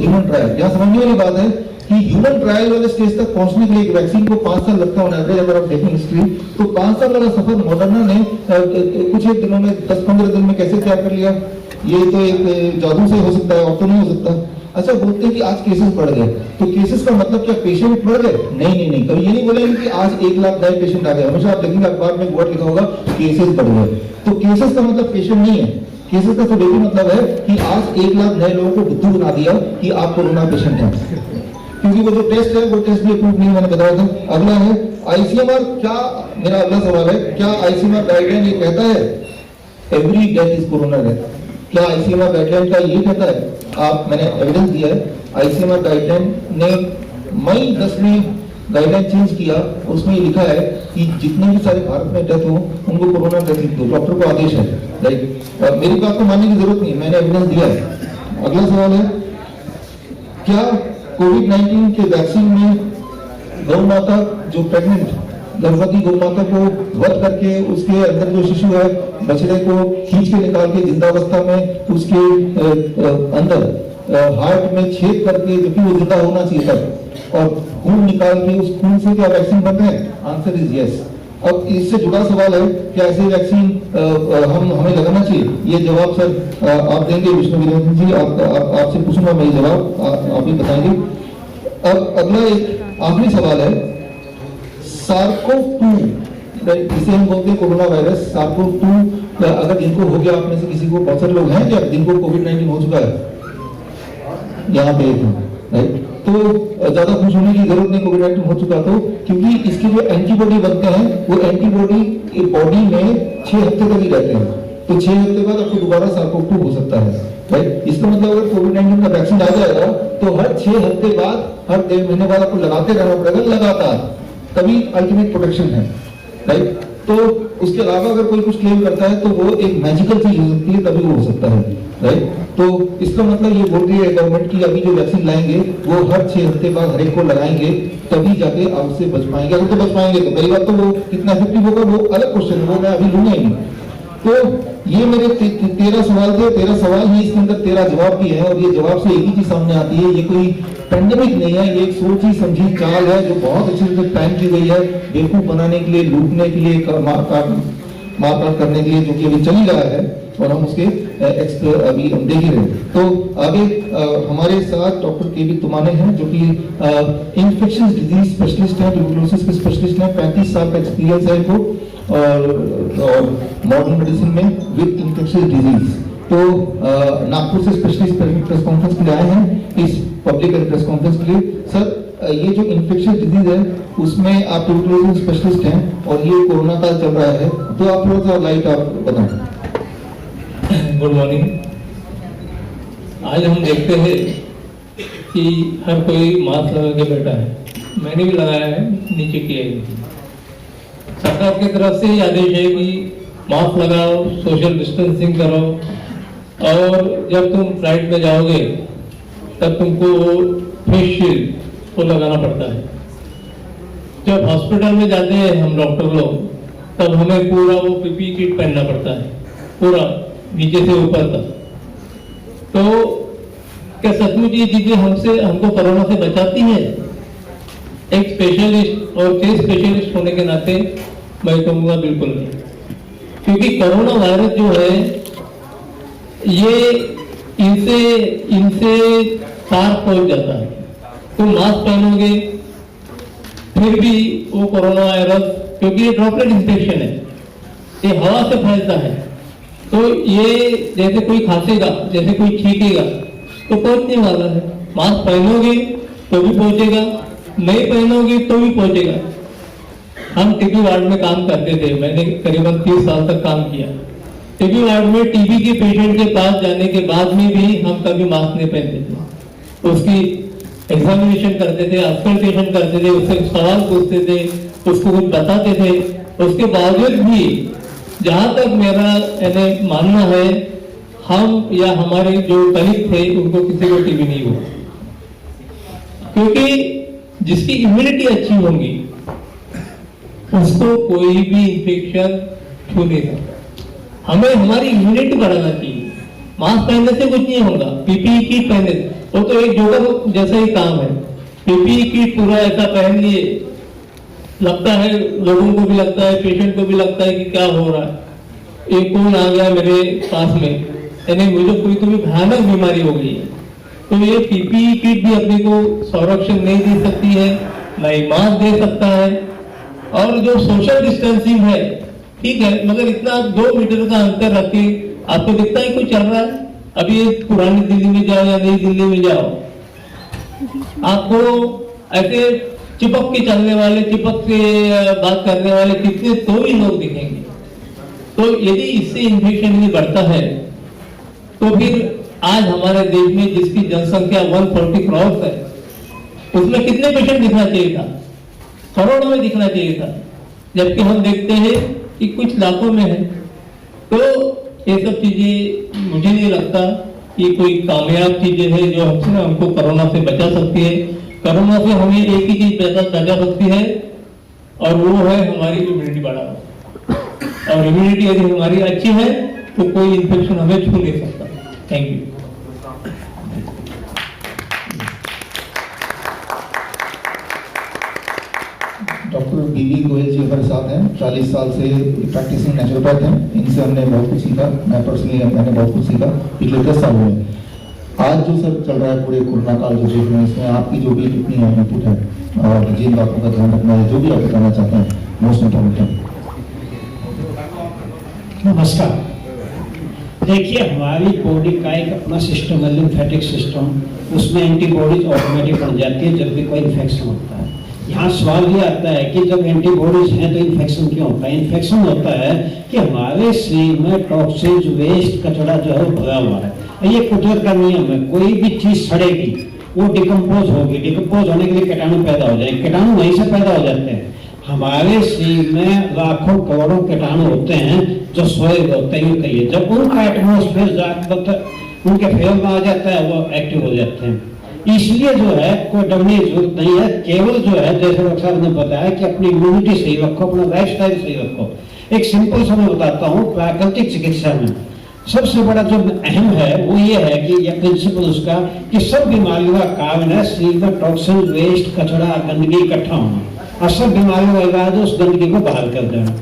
Human trial. यहाँ समझने वाली बात है कि ह्यूमन ट्रायल वाले स्टेज तक पहुंचने के लिए एक वैक्सीन को 5 साल लगता है ऑन एवरेज। अगर आप देखें हिस्ट्री तो 5 साल वाला सफर मॉडर्ना ने कुछ एक दिनों में 10-15 दिन में कैसे तैयार कर लिया। ये तो एक जादू से हो सकता है और तो नहीं हो सकता। अच्छा, बोलते हैं कि आज केसेस बढ़ गए, तो केसेस का मतलब क्या पेशेंट बढ़ गए? नहीं, कभी ये नहीं बोलेंगे कि आज 1 लाख नए पेशेंट आ गए। हमेशा आप देखेंगे अखबार में वर्ड लिखा होगा केसेस बढ़ गए। तो केसेस का मतलब पेशेंट नहीं है। केसेस का तो यही मतलब है कि आज 1 लाख नए लोगों को बुद्धू बना दिया कि आप कोरोना पेशेंट हैं, क्योंकि वो जो टेस्ट है वो टेस्ट भी अप्रूव नहीं, मैंने बताया था। अगला है आईसीएमआर। क्या, मेरा अगला सवाल है, क्या आईसीएमआर गाइडलाइन ये कहता है every death is corona death? क्या आईसीएमआर गाइडलाइन का ये कहता है? मैंने एविडेंस दिया है। आईसीएमआर गाइडलाइन ने मई 10 में गाइडलाइन चेंज किया, उसमें लिखा है कि जितने भी सारे भारत में डेथ हो उनको कोरोना डेथ लिख दो। डॉक्टर को आदेश है, राइट। मेरी बात को मानने की जरूरत नहीं, मैंने एविडेंस दिया है। अगला सवाल है, क्या कोविड-19 के वैक्सीन में गौ माता जो प्रेग्नेंट गर्भवती गौ माता को वध करके उसके अंदर जो शिशु है बछड़े को खींच के निकाल के जिंदावस्था में उसके अंदर हार्ट में छेद करके, जो कि वो जिंदा होना चाहिए तब, और खून निकाल के उस खून से क्या वैक्सीन बन रहे हैं? Answer is yes. अब इससे जुड़ा सवाल है कि ऐसे वैक्सीन हमें लगाना चाहिए? ये जवाब सर आप देंगे विष्णु वीरेंद्र जी, आपसे पूछूंगा मैं ये जवाब, आप ही बताएंगे। अब अगला एक आखिरी सवाल है, SARS-CoV-2 जिसे हम बोलते हैं कोरोना वायरस, SARS-CoV-2 अगर जिनको हो गया, आप में से किसी को, बहुत सारे लोग हैं क्या जिनको कोविड-19 हो चुका है? यहाँ पे राइट। तो ज्यादा खुश होने की जरूरत नहीं कोविड-19 हो चुका तो, क्योंकि इसके जो एंटीबॉडी बनते हैं वो एंटीबॉडी बॉडी में 6 हफ्ते तक ही रहते हैं। तो 6 हफ्ते बाद आपको दोबारा SARS-CoV-2 हो सकता है, राइट। इसका मतलब अगर कोविड-19 का वैक्सीन आ जाएगा तो हर 6 हफ्ते बाद, हर 1.5 महीने बाद आपको लगाते रहना पड़ेगा लगातार, तभी अल्टीमेट प्रोटेक्शन है, राइट। तो उसके अलावा अगर कोई कुछ क्लेम करता है तो वो एक मैजिकल चीज हो सकती है, तभी वो हो सकता है, राइट। तो इसका मतलब ये बोल रही है गवर्नमेंट की अभी जो वैक्सीन लाएंगे वो हर 6 हफ्ते बाद हर एक को लगाएंगे, तभी जाके आप उससे बच पाएंगे। अगर तो बच पाएंगे तो पहली बात तो वो कितना इफेक्टिव होगा वो अलग क्वेश्चन है, वो मैं अभी लूंगा ही नहीं। तो ये मेरे 13 सवाल थे, 13 सवाल ही, इसके अंदर 13 जवाब भी है, और ये जवाब से एक ही चीज सामने आती है, ये कोई पेंडेमिक नहीं है, ये एक सोची समझी चाल है जो बहुत अच्छी तरह प्लान की गई है बेवकूफ बनाने के लिए, लूटने के लिए, मारकाट करने के लिए, जो कि अभी चल ही रहा है और हम उसके अभी हम देख ही रहे हैं। तो आगे हमारे साथ डॉक्टर केवी तुमाने हैं जो कि इन्फेक्शियस डिजीज स्पेशलिस्ट हैं, ट्यूबरकुलोसिस के स्पेशलिस्ट हैं, 35 साल का एक्सपीरियंस है इनको और मॉडर्न मेडिसिन में विद इन्फेक्शियस डिजीज। तो नागपुर से स्पेशलिस्ट प्रेस कॉन्फ्रेंस के लिए आए हैं, इस पब्लिक प्रेस कॉन्फ्रेंस के लिए। सर, ये जो इन्फेक्शियस डिजीज है उसमें आप ट्यूबरकुलोसिस स्पेशलिस्ट हैं और ये कोरोना काल चल रहा है, तो आप थोड़ा सा लाइट आप बताएं। Good morning. आज हम देखते हैं कि हर कोई मास्क लगा के बैठा है, मैंने भी लगाया है, नीचे किया है। सरकार की तरफ से आदेश है कि मास्क लगाओ, सोशल डिस्टेंसिंग करो, और जब तुम फ्लाइट में जाओगे तब तुमको फेस शील्ड को लगाना पड़ता है। जब हॉस्पिटल में जाते हैं हम डॉक्टर लोग, तब हमें पूरा वो पीपी किट पहनना पड़ता है, पूरा नीचे से ऊपर तक। तो क्या सचमुच ये चीजें हमको कोरोना से बचाती है? एक स्पेशलिस्ट और केस स्पेशलिस्ट होने के नाते मैं कहूँगा बिल्कुल नहीं, क्योंकि कोरोना वायरस जो है ये इनसे पार पहुंच जाता है। तुम मास्क पहनोगे फिर भी वो कोरोना वायरस, क्योंकि ये ड्रॉपलेट इंफेक्शन है, ये हवा से फैलता है, तो ये जैसे कोई खांसेगा, जैसे कोई छींकेगा तो पहुंचने वाला है। मास्क पहनोगे तो भी पहुंचेगा, नहीं पहनोगे तो भी पहुंचेगा। हम टीबी वार्ड में काम करते थे, मैंने करीबन 30 साल तक काम किया। टीबी वार्ड में टीबी के पेशेंट के पास जाने के बाद में भी हम कभी मास्क नहीं पहनते थे। उसकी एग्जामिनेशन करते थे, ऑब्जर्वेशन करते थे, उससे सवाल पूछते थे, उसको कुछ बताते थे। उसके बावजूद भी जहां तक मेरा मानना है, हम या हमारे जो कलीग थे उनको किसी को टीबी नहीं हुआ, क्योंकि जिसकी इम्यूनिटी अच्छी होगी उसको कोई भी इंफेक्शन छू नहीं सकता। हमें हमारी इम्यूनिटी बढ़ाना चाहिए। मास्क पहनने से कुछ नहीं होगा, पीपीई किट पहनने, वो तो एक जोकर जैसा ही काम है। पीपीई किट पूरा ऐसा पहन लिए, लगता है लोगों को भी लगता है, पेशेंट को भी लगता है कि क्या हो रहा है। एक कौन आ गया मेरे पास में, यानी मुझे कोई तो भी भयानक बीमारी हो गई है। तो ये पीपीई किट भी अपने को संरक्षण नहीं दे सकती है, ना ही मास्क दे सकता है। और जो सोशल डिस्टेंसिंग है ठीक है, मगर इतना 2 मीटर का अंतर रख के आपको दिखता है कुछ चल रहा है। अभी ये पुरानी दिल्ली में जाओ या नई दिल्ली में जाओ, आपको ऐसे चिपक के चलने वाले, चिपक के बात करने वाले कितने तो ही लोग दिखेंगे। तो यदि इससे इन्फेक्शन भी बढ़ता है तो फिर आज हमारे देश में जिसकी जनसंख्या 140 क्रॉस है, उसमें कितने पेशेंट दिखना चाहिए था? करोड़ों में दिखना चाहिए था, जबकि हम देखते हैं कि कुछ लाखों में है। तो ये सब चीजें मुझे नहीं लगता कि कोई कामयाब चीजें हैं जो हमको कोरोना से बचा सकती है। कोरोना से हमें एक ही चीज बचा सकती है, और वो है हमारी इम्यूनिटी बढ़ाना। और इम्यूनिटी यदि हमारी अच्छी है तो कोई इन्फेक्शन हमें छू नहीं सकता। Thank you. डॉक्टर बीबी गोयल जी हमारे साथ हैं, 40 साल से प्रैक्टिसिंग नेचुरोपैथ हैं। इनसे हमने बहुत कुछ सीखा, मैं पर्सनली मैंने बहुत कुछ सीखा पिछले 10 साल में। आज जो सर चल रहा है पूरे कोरोना काल जो देख रहे हैं, इसमें आपकी जो भी टिप्पणी है, इनपुट है, और जिन बातों का ध्यान रखना है, जो भी आप बताना चाहते हैं, मोस्ट इम्पोर्टेंट है। नमस्कार। देखिए, हमारी बॉडी का एक अपना सिस्टम है, लिम्फेटिक सिस्टम, उसमें एंटीबॉडीज ऑटोमेटिक बन जाती है जब भी कोई इन्फेक्शन होता है। यहाँ सवाल ये आता है कि जब एंटीबॉडीज हैं तो इन्फेक्शन क्यों होता है? इन्फेक्शन होता है कि हमारे शरीर में टॉक्सिन्स, वेस्ट, कचरा जो है वो भरा हुआ है। ये कुदरत का नियम है, कोई भी चीज सड़ेगी वो डिकम्पोज होगी, डिकम्पोज होने के लिए कीटाणु पैदा हो जाएंगे, कीटाणु वहीं से पैदा हो जाते हैं। हमारे शरीर में लाखों करोड़ों कीटाणु होते हैं जो सोए होते हैं, कहिए जब उनका एटमोस्फेयर उनके फेवर में आ जाता है वो एक्टिव हो जाते हैं। इसलिए जो है कोई डरने की जरूरत नहीं है, केवल जो है जैसे डॉक्टर साहब ने बताया कि अपनी इम्यूनिटी सही रखो, अपना लाइफ स्टाइल सही रखो। एक सिंपल सा मैं बताता हूँ, प्राकृतिक चिकित्सा में सबसे बड़ा जो अहम है वो ये है कि यह प्रिंसिपल उसका कि सब बीमारियों का कारण है शरीर में टॉक्सिन, वेस्ट, कचरा, गंदगी इकट्ठा होना, और सब बीमारियों का इलाज उस गंदगी को बाहर कर देना,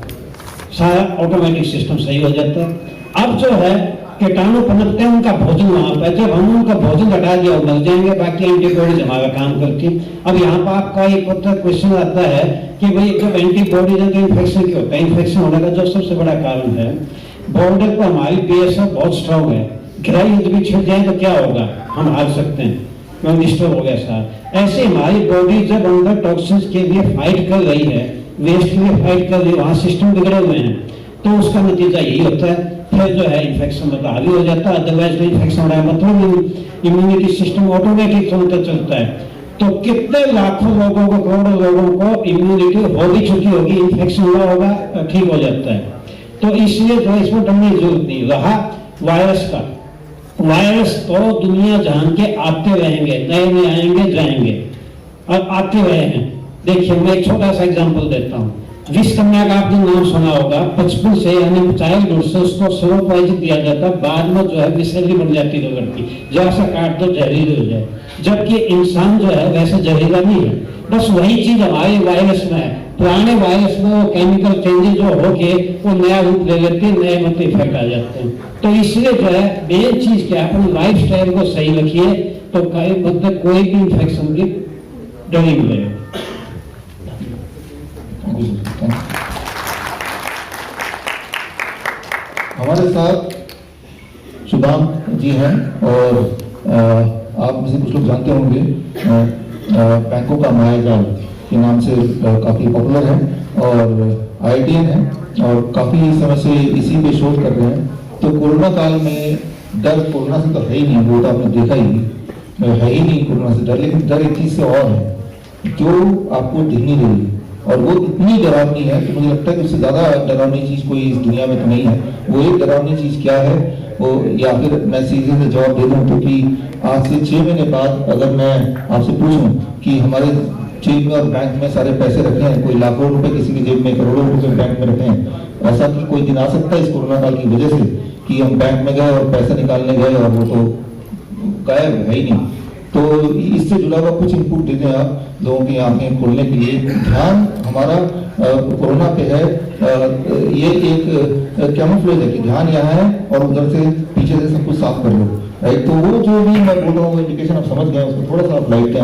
सारा ऑटोमेटिक सिस्टम सही हो जाता है। अब जो है कीटाणु पनपते हैं, उनका भोजन वहां पर, जब हम उनका भोजन हटा दिया वो मर जाएंगे, बाकी एंटीबॉडीज हमारा काम करती है। अब यहाँ पर आपका एक क्वेश्चन आता है कि भाई जब एंटीबॉडीज है तो इन्फेक्शन क्यों होता है? इन्फेक्शन होने का जो सबसे बड़ा कारण है, बॉर्डर पर हमारी बीएसएफ बहुत स्ट्रांग है, गृह युद्ध भी छिड़ जाए तो क्या होगा? हम हार सकते हैं, मैं डिस्टर्ब हो गया साहब। ऐसे हमारी बॉडी जब अंदर टॉक्सिन्स के लिए फाइट कर रही है, वेस्ट के लिए फाइट कर रही है, वहां सिस्टम बिगड़े हुए हैं, तो उसका नतीजा यही होता है, फिर जो है इन्फेक्शन मतलब हावी हो जाता है। अदरवाइज तो इन्फेक्शन हो रहा है मतलब इम्यूनिटी सिस्टम ऑटोमेटिक चलता है। तो कितने लाखों लोगों को, करोड़ों लोगों को इम्यूनिटी हो भी चुकी होगी, इन्फेक्शन हुआ होगा, ठीक हो जाता है। तो इसलिए जो इसमें डरने की जरूरत नहीं। रहा वायरस का, वायरस तो दुनिया जान के आते रहेंगे, नए नए आएंगे जाएंगे, और आते रहे हैं। देखिए मैं एक छोटा सा एग्जांपल देता हूँ। विषकन्या का आपने नाम सुना होगा, बचपन से यानी चाइल्डहुड से उसको स्लो पॉइजन दिया जाता, बाद में जो है विषैली बन जाती है लड़की, जरा सा काट दो जहरीली हो जाए। जबकि इंसान जो है वैसे जहरीला नहीं है, बस वही चीज हमारे वायरस में है। पुराने वायरस में वो केमिकल चेंजेस जो होके वो नया रूप ले लेते हैं, नए मतलब इफेक्ट आ जाते हैं। तो इसलिए जो है मेन चीज क्या है, अपने लाइफ स्टाइल को सही रखिए तो मतलब कोई भी इंफेक्शन की डर नहीं मिलेगा। हमारे साथ शुभाम जी हैं, और आप में से कुछ लोग जानते होंगे, बैंकों का मायाजाल के नाम से काफी पॉपुलर है, और आईआईटीएन है, और काफी समय से इसी पे शोध कर रहे हैं। तो कोरोना काल में डर कोरोना से तो है ही नहीं, वो तो आपने देखा ही है ही नहीं कोरोना से डर, लेकिन डर एक चीज से और है जो आपको दिख नहीं रही, और वो इतनी डरावनी है कि मुझे लगता है कि उससे ज्यादा डरावनी चीज कोई इस दुनिया में तो नहीं है। वो एक डरावनी चीज क्या है वो, या फिर मैं सीधे से जवाब दे दूं तो कि आज से 6 महीने बाद अगर मैं आपसे पूछूं कि हमारे जेब में और बैंक में सारे पैसे रखे हैं, कोई लाखों रुपए किसी की जेब में, करोड़ों रुपए बैंक में रखे हैं, ऐसा कि कोई दिन आ सकता है इस कोरोना काल की वजह से कि हम बैंक में गए और पैसे निकालने गए और वो तो गायब है ही नहीं। तो इससे जुड़ा हुआ कुछ इनपुट देते हैं आप लोगों की आंखें खोलने के लिए। ध्यान हमारा कोरोना पे है, ये एक कैमोफ्लेज है कि ध्यान यहाँ है और उधर से पीछे से सब कुछ साफ कर लो, राइट। तो वो जो भी मैं बोल रहा हूँ इंडिकेशन आप समझ गए, उसको थोड़ा सा आप लाइट दें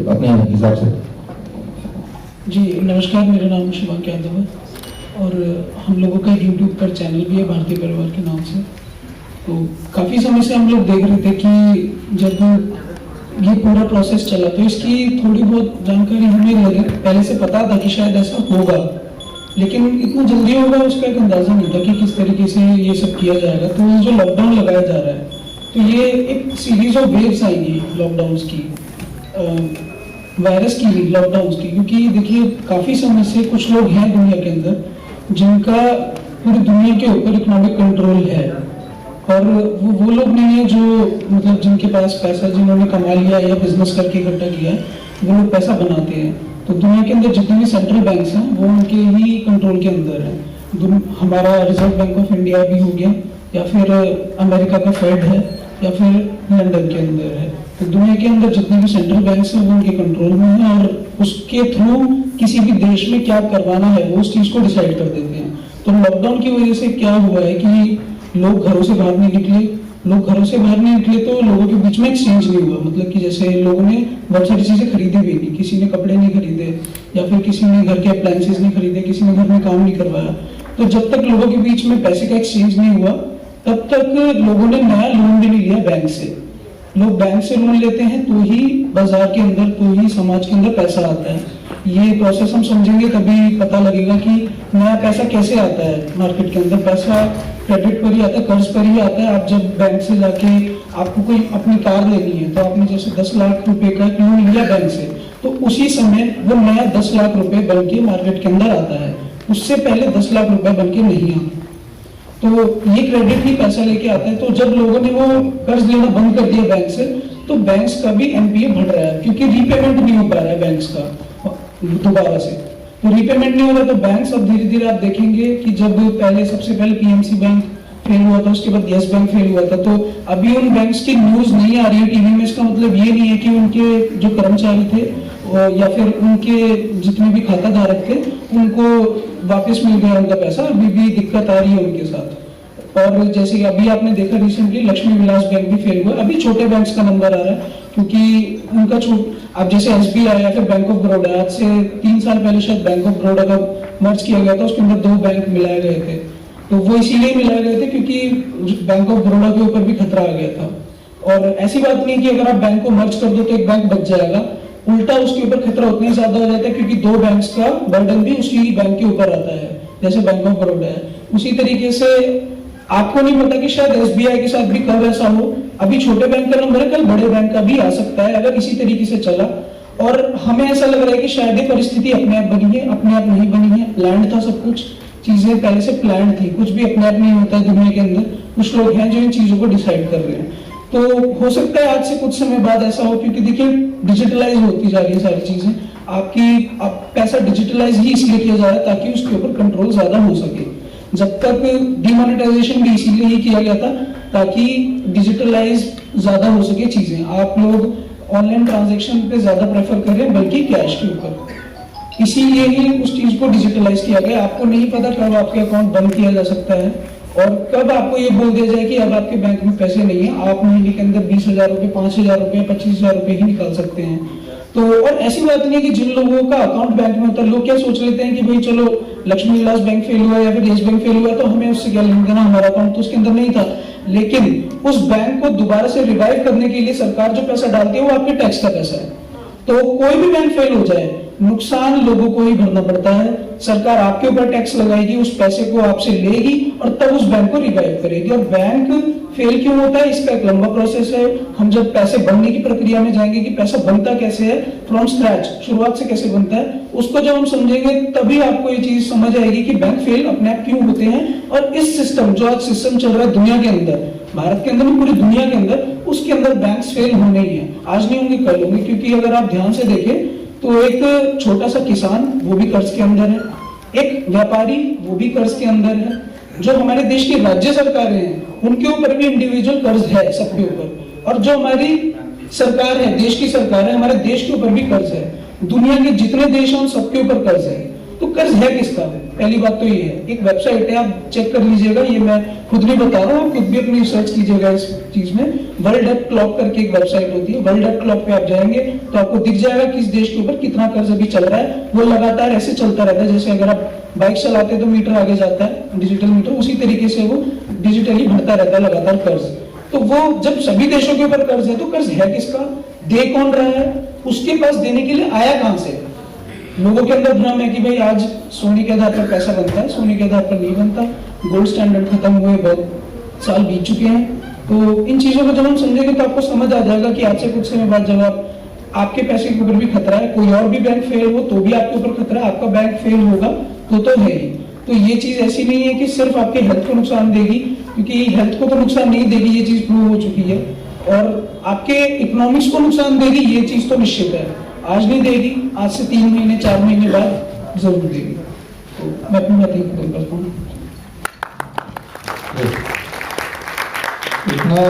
अपने हिसाब से। जी नमस्कार, मेरा नाम शिवांक यादव है और हम लोगों का यूट्यूब पर चैनल भी है भारतीय परिवार के नाम से। तो काफ़ी समय से हम लोग देख रहे थे कि जब ये पूरा प्रोसेस चला तो इसकी थोड़ी बहुत जानकारी हमें लगे, पहले से पता था कि शायद ऐसा होगा, लेकिन इतना जल्दी होगा उसका एक अंदाजा नहीं था कि किस तरीके से ये सब किया जाएगा। तो जो लॉकडाउन लगाया जा रहा है तो ये एक सीरीज ऑफ वेव्स आएंगी लॉकडाउन की, वायरस की भी, लॉकडाउन की। क्योंकि देखिए काफ़ी समय से कुछ लोग हैं दुनिया के अंदर जिनका पूरी दुनिया के ऊपर इकोनॉमिक कंट्रोल है, और वो लोग नहीं है जो मतलब जिनके पास पैसा, जिन्होंने कमा लिया या बिजनेस करके इकट्ठा किया है, वो लोग पैसा बनाते हैं। तो दुनिया के अंदर जितने भी सेंट्रल बैंक्स हैं वो उनके ही कंट्रोल के अंदर है। हमारा रिजर्व बैंक ऑफ इंडिया भी हो गया, या फिर अमेरिका का फेड है, या फिर लंदन के अंदर है। तो दुनिया के अंदर जितने भी सेंट्रल बैंक्स हैं वो उनके कंट्रोल में है, और उसके थ्रू किसी भी देश में क्या करवाना है वो उस चीज़ को डिसाइड कर देते हैं। तो लॉकडाउन की वजह से क्या हुआ है कि लोग घरों से बाहर नहीं निकले, लोग घरों से बाहर नहीं निकले तो लोगों के बीच में एक्सचेंज नहीं हुआ। मतलब कि जैसे लोगों ने बहुत सारी चीज़ें खरीदी भी नहीं, किसी ने कपड़े नहीं खरीदे, या फिर किसी ने घर के अप्लायंसेस नहीं खरीदे, किसी ने घर में काम नहीं करवाया। तो जब तक लोगों के बीच में पैसे का एक्सचेंज नहीं हुआ तब तक लोगों ने नया लोन भी नहीं लिया बैंक से। लोग बैंक से लोन लेते हैं तो ही बाजार के अंदर, तो ही समाज के अंदर पैसा आता है। ये प्रोसेस हम समझेंगे तभी पता लगेगा कि नया पैसा कैसे आता है मार्केट के अंदर। पैसा क्रेडिट पर ही आता है, कर्ज पर ही आता है। आप जब बैंक से जाके आपको कोई अपनी कार लेनी है तो आपने जैसे 10 लाख रुपए का लोन लिया बैंक से, तो उसी समय वो नया 10 लाख रुपए बन के मार्केट के अंदर आता है, उससे पहले 10 लाख रुपए बन के नहीं आता। तो ये क्रेडिट ही पैसा लेके आता है। तो जब लोगों ने वो कर्ज लेना बंद कर दिया बैंक से, तो बैंक्स का भी एनपीए बढ़ रहा है, क्योंकि रीपेमेंट नहीं हो पा रहा है बैंक्स का दोबारा से। तो रीपेमेंट नहीं हो रहा तो बैंक्स अब धीरे धीरे आप देखेंगे कि जब पहले सबसे पहले पीएमसी बैंक फेल हुआ था, उसके बाद यस बैंक फेल हुआ था, तो अभी उन बैंक्स की न्यूज नहीं आ रही है टीवी में। इसका मतलब ये नहीं है कि उनके जो कर्मचारी थे या फिर उनके जितने भी खाता धारक थे उनको वापस मिल गया उनका पैसा। अभी भी दिक्कत आ रही है उनके साथ। और जैसे अभी आपने देखा रिसेंटली लक्ष्मी विलास बैंक भी फेल हुआ। अभी छोटे बैंक्स का नंबर आ रहा है क्योंकि उनका अब जैसे एसबीआई या फिर बैंक ऑफ बड़ौदा, आज से 3 साल पहले शायद बैंक ऑफ बड़ौदा का मर्ज किया गया था, उसके अंदर 2 बैंक मिलाए गए थे। तो वो इसीलिए मिलाए गए थे क्योंकि बैंक ऑफ बड़ौदा के ऊपर भी खतरा आ गया था। और ऐसी बात नहीं कि अगर आप बैंक को मर्ज कर दो तो एक बैंक बच जाएगा, उल्टा उसके ऊपर खतरा उतना ज्यादा हो जाता है क्योंकि 2 बैंक्स का बर्डन भी उसी बैंक के ऊपर आता है, जैसे बैंक ऑफ बड़ौदा है। उसी तरीके से आपको नहीं पता कि शायद एसबीआई के साथ भी कब ऐसा हो। अभी छोटे बैंक का नंबर है, कल बड़े बैंक का भी आ सकता है अगर इसी तरीके से चला। और हमें ऐसा लग रहा है कि शायद ये परिस्थिति अपने आप बनी है, अपने आप नहीं बनी है। प्लान था सब कुछ, चीजें पहले से प्लान थी, कुछ भी अपने आप नहीं होता है दुनिया के अंदर। कुछ लोग हैं जो इन चीजों को डिसाइड कर रहे हैं। तो हो सकता है आज से कुछ समय बाद ऐसा हो, क्योंकि देखिए डिजिटलाइज होती जा रही है सारी चीजें। आप पैसा डिजिटलाइज ही इसलिए किया जा रहा है ताकि उसके ऊपर कंट्रोल ज्यादा हो सके। जब तक डिमोनेटाइजेशन भी इसीलिए ही किया गया था ताकि डिजिटलाइज ज्यादा हो सके चीजें। आप लोग ऑनलाइन ट्रांजैक्शन पे ज्यादा प्रेफर करें बल्कि कैश के ऊपर, इसीलिए ही उस चीज को डिजिटलाइज किया गया। आपको नहीं पता कब आपके अकाउंट बंद किया जा सकता है और कब आपको ये बोल दिया जाए कि अब आपके बैंक में पैसे नहीं है, आप महीने के अंदर 20,000 रुपए, 5,000 रुपए, 25,000 रुपए ही निकाल सकते हैं। तो और ऐसी बात नहीं है कि जिन लोगों का अकाउंट बैंक में होता है, लोग क्या सोच लेते हैं कि भाई चलो लक्ष्मी विलास बैंक फेल हुआ या फिर यस बैंक फेल हुआ तो हमें उससे क्या लेना देना, हमारा अकाउंट तो उसके अंदर नहीं था। लेकिन उस बैंक को दोबारा से रिवाइव करने के लिए सरकार जो पैसा डालती है वो आपके टैक्स का पैसा है। तो कोई भी बैंक फेल हो जाए नुकसान लोगों को ही भरना पड़ता है। सरकार आपके ऊपर टैक्स लगाएगी, उस पैसे को आपसे लेगी और तब उस बैंक को रिवाइव करेगी। और बैंक फेल क्यों होता है, इसका एक लंबा प्रोसेस है। हम जब पैसे बनने की प्रक्रिया में जाएंगे कि पैसा बनता कैसे है, फ्रॉम स्क्रैच, शुरुआत से कैसे बनता है, उसको जब हम समझेंगे तभी आपको ये चीज समझ आएगी कि बैंक फेल अपने आप क्यों होते हैं। और इस सिस्टम जो आज सिस्टम चल रहा है दुनिया के अंदर, भारत के अंदर नहीं पूरी दुनिया के अंदर, उसके अंदर बैंक्स फेल होने ही है। आज नहीं होंगे कल होंगे, क्योंकि अगर आप ध्यान से देखें तो एक छोटा सा किसान वो भी कर्ज के अंदर है, एक व्यापारी वो भी कर्ज के अंदर है, जो हमारे देश की राज्य सरकारें हैं उनके ऊपर भी इंडिविजुअल कर्ज है सबके ऊपर, और जो हमारी सरकार है, देश की सरकार है, हमारे देश के ऊपर भी कर्ज है। दुनिया के जितने देश हैं उन सबके ऊपर कर्ज है। तो कर्ज है किसका? पहली बात तो ये है, एक वेबसाइट है, आप चेक कर लीजिएगा, ये मैं खुद नहीं बता रहा हूँ, आप खुद भी अपनी रिसर्च कीजिएगा इस चीज में। वर्ल्ड डेट क्लॉक करके एक वेबसाइट होती है, वर्ल्ड डेट क्लॉक पे आप जाएंगे तो आपको दिख जाएगा किस देश के ऊपर कितना कर्ज अभी चल रहा है। वो लगातार ऐसे चलता रहता है, जैसे अगर आप बाइक चलाते हैं तो मीटर आगे जाता है, डिजिटल मीटर, उसी तरीके से वो डिजिटली बढ़ता रहता है लगातार कर्ज। तो वो जब सभी देशों के ऊपर कर्ज है तो कर्ज है किसका? दे कौन रहा है? उसके पास देने के लिए आया कहां से? लोगों के अंदर भ्रम है कि भाई आज सोने के आधार पर पैसा बनता है, सोने के आधार पर नहीं बनता, गोल्ड स्टैंडर्ड खत्म हुए बहुत साल बीत चुके हैं। तो इन चीजों को जब हम समझेंगे तो आपको समझ आ जाएगा कि आज से कुछ समय बाद जब आपके पैसे के ऊपर भी खतरा है, कोई और भी बैंक फेल हो तो भी आपके ऊपर खतरा है, आपका बैंक फेल होगा तो है ही। तो ये चीज ऐसी नहीं है कि सिर्फ आपके हेल्थ को नुकसान देगी, क्योंकि हेल्थ को तो नुकसान नहीं देगी, ये चीज प्रूव हो चुकी है, और आपके इकोनॉमिक्स को नुकसान देगी, ये चीज तो निश्चित है। आज नहीं देगी, आज से 3 महीने 4 महीने बाद जरूर देगी। तो मैं अपनी बात खत्म करता हूँ। इतना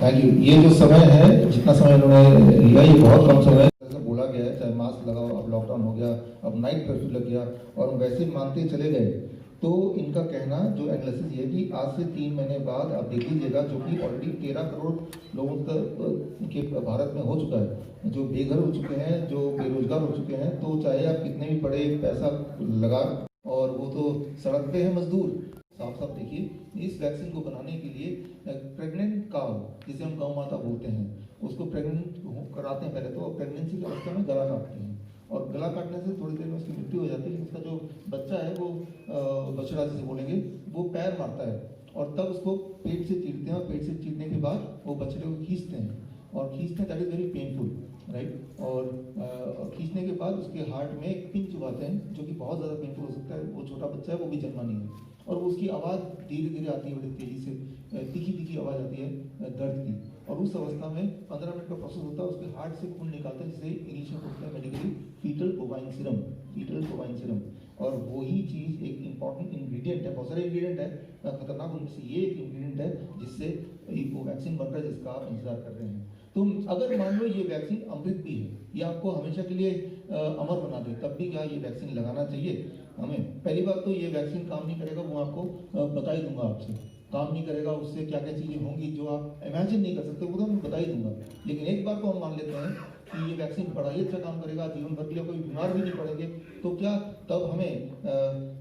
थैंक यू। ये जो समय है, जितना समय इन्होंने लिया, ये बहुत कम समय है। जैसे बोला गया है, चाहे मास्क लगाओ, अब लॉकडाउन हो गया, अब नाइट कर्फ्यू लग गया, और हम वैसे मानते चले गए, तो इनका कहना जो एनालिसिस ये कि आज से 3 महीने बाद आप देख लीजिएगा, जो कि ऑलरेडी 13 करोड़ लोगों के भारत में हो चुका है, जो बेघर हो चुके हैं, जो बेरोजगार हो चुके हैं। तो चाहे आप कितने भी बड़े पैसा लगा, और वो तो सड़क पे है मजदूर। साफ साफ देखिए, इस वैक्सीन को बनाने के लिए प्रेग्नेंट काउ, जिसे हम गौ माता बोलते हैं, उसको प्रेग्नेंट कराते हैं पहले तो, प्रेगनेंसी की अवस्था में गला काटते हैं, और गला काटने से थोड़ी देर में उसकी मृत्यु हो जाती है। उसका जो बच्चा है वो बछड़ा जिसे बोलेंगे, वो पैर मारता है, और तब उसको पेट से चीरते हैं, और पेट से चीरने के बाद वो बछड़े को खींचते हैं, और खींचते हैं, that is very painful, right. और खींचने के बाद उसके हार्ट में एक पिन चुभाते हैं, जो कि बहुत ज़्यादा पेनफुल हो सकता है। वो छोटा बच्चा है, वो भी जन्मा नहीं है, और वो उसकी आवाज़ धीरे धीरे आती है, बड़ी तेज़ी से तीखी तीखी आवाज़ आती है दर्द की। और उस अवस्था में 15 मिनट का प्रोसेस होता है, उसके हार्ट से खून निकालते हैं, जिसे इंग्लिश में बोलते हैं medically fetal bovine serum, fetal bovine serum. और वही चीज़ एक इंपॉर्टेंट इंग्रेडिएंट है, बहुत सारे इंग्रेडिएंट है, खतरनाक उनमें से ये एक इंग्रेडिएंट है जिससे वो वैक्सीन बनता है, जिसका आप इंतजार कर रहे हैं। तो अगर मान लो ये वैक्सीन अमृत भी है, ये आपको हमेशा के लिए अमर बना दे, तब भी क्या ये वैक्सीन लगाना चाहिए हमें? पहली बात तो ये वैक्सीन काम नहीं करेगा, वो आपको बता ही दूंगा आपसे, काम नहीं करेगा, उससे क्या क्या चीज़ें होंगी जो आप इमेजिन नहीं कर सकते, वो तो मैं बता ही दूंगा। लेकिन एक बार तो हम मान लेते हैं कि ये वैक्सीन बड़ा ही अच्छा काम करेगा, जीवन भर के लिए कोई बीमार भी नहीं पड़ेंगे, तो क्या तब हमें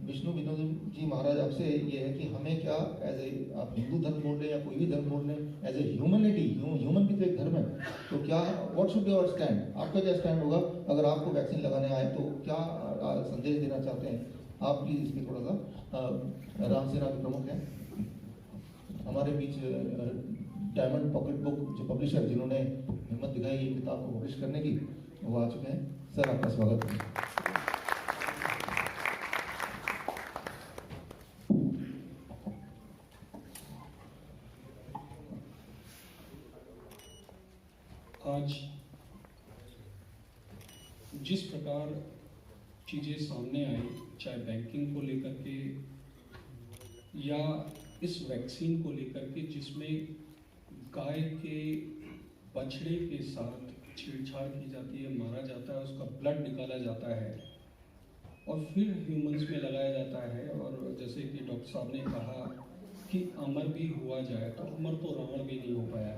विष्णु विनोद जी महाराज आपसे ये है कि हमें क्या एज ए, आप हिंदू धर्म बोल रहे हैं या कोई भी धर्म बोल रहे हैं, एज ए ह्यूमनिटी, ह्यूमन भी तो एक धर्म है, तो क्या what should be our stand? आपका क्या स्टैंड होगा अगर आपको वैक्सीन लगाने आए? तो क्या संदेश देना चाहते हैं आप? प्लीज इस पर थोड़ा सा, राम सेना के प्रमुख हैं हमारे बीच, डायमंड पॉकेट बुक जो पब्लिशर, जिन्होंने हिम्मत दिखाई ये किताब को पब्लिश करने की, वो आ चुके हैं। सर आपका स्वागत है। आज जिस प्रकार चीज़ें सामने आई, चाहे बैंकिंग को लेकर के या इस वैक्सीन को लेकर के, जिसमें गाय के बछड़े के साथ छेड़छाड़ की जाती है, मारा जाता है, उसका ब्लड निकाला जाता है और फिर ह्यूमंस में लगाया जाता है। और जैसे कि डॉक्टर साहब ने कहा कि अमर भी हुआ जाए, तो अमर तो रावण भी नहीं हो पाया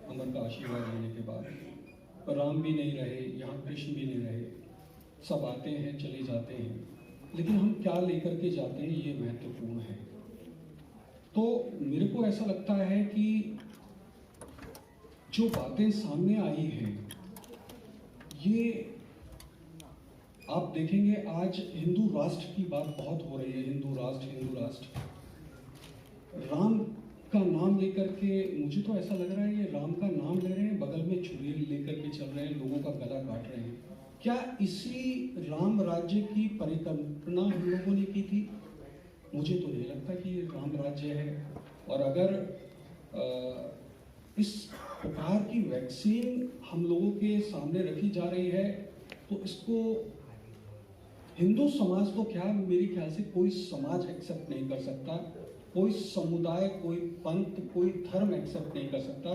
अमर का आशीर्वाद लेने के बाद। राम भी नहीं रहे, यहाँ कृष्ण भी नहीं रहे, सब आते हैं चले जाते हैं, लेकिन हम क्या लेकर के जाते हैं ये महत्वपूर्ण है। तो मेरे को ऐसा लगता है कि जो बातें सामने आई हैं, ये आप देखेंगे आज हिंदू राष्ट्र की बात बहुत हो रही है, हिंदू राष्ट्र। राम का नाम लेकर के मुझे तो ऐसा लग रहा है ये राम का नाम ले रहे हैं, बगल में छुरी लेकर के चल रहे हैं, लोगों का गला काट रहे हैं। क्या इसी राम राज्य की परिकल्पना हम लोगों ने की थी? मुझे तो नहीं लगता कि ये राम राज्य है। और अगर इस प्रकार की वैक्सीन हम लोगों के सामने रखी जा रही है, तो इसको हिंदू समाज तो क्या, मेरे ख्याल से कोई समाज एक्सेप्ट नहीं कर सकता, कोई समुदाय, कोई पंथ, कोई धर्म एक्सेप्ट नहीं कर सकता।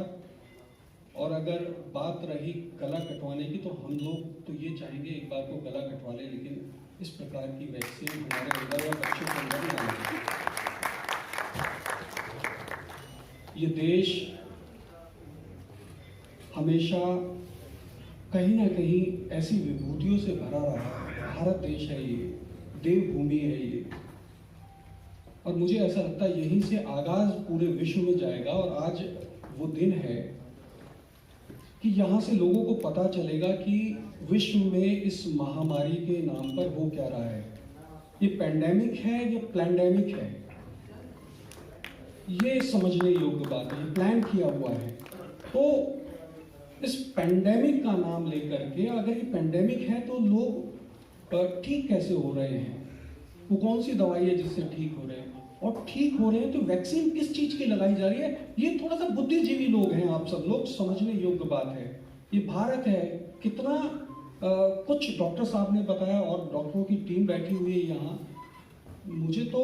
और अगर बात रही गला कटवाने की, तो हम लोग तो ये चाहेंगे एक बार को गला कटवा ले, लेकिन इस प्रकार की वैक्सीन हमारे अंदर या बच्चों के अंदर ना लगे। ये देश हमेशा कहीं ना कहीं ऐसी विभूतियों से भरा रहा है। भारत देश है ये, देवभूमि है ये, और मुझे ऐसा लगता है यहीं से आगाज पूरे विश्व में जाएगा। और आज वो दिन है कि यहाँ से लोगों को पता चलेगा कि विश्व में इस महामारी के नाम पर हो क्या रहा है। ये पेंडेमिक है, ये प्लैंडेमिक है, ये समझने योग्य बात है, ये प्लान किया हुआ है। तो इस पेंडेमिक का नाम लेकर के, अगर ये पेंडेमिक है तो लोग ठीक कैसे हो रहे हैं, वो कौन सी दवाई है जिससे ठीक हो रहे हैं, और ठीक हो रहे हैं तो वैक्सीन किस चीज की लगाई जा रही है। ये थोड़ा सा बुद्धिजीवी लोग हैं, आप सब लोग, समझने योग्य बात है। ये भारत है, कितना कुछ डॉक्टर साहब ने बताया और डॉक्टरों की टीम बैठी हुई है यहाँ। मुझे तो,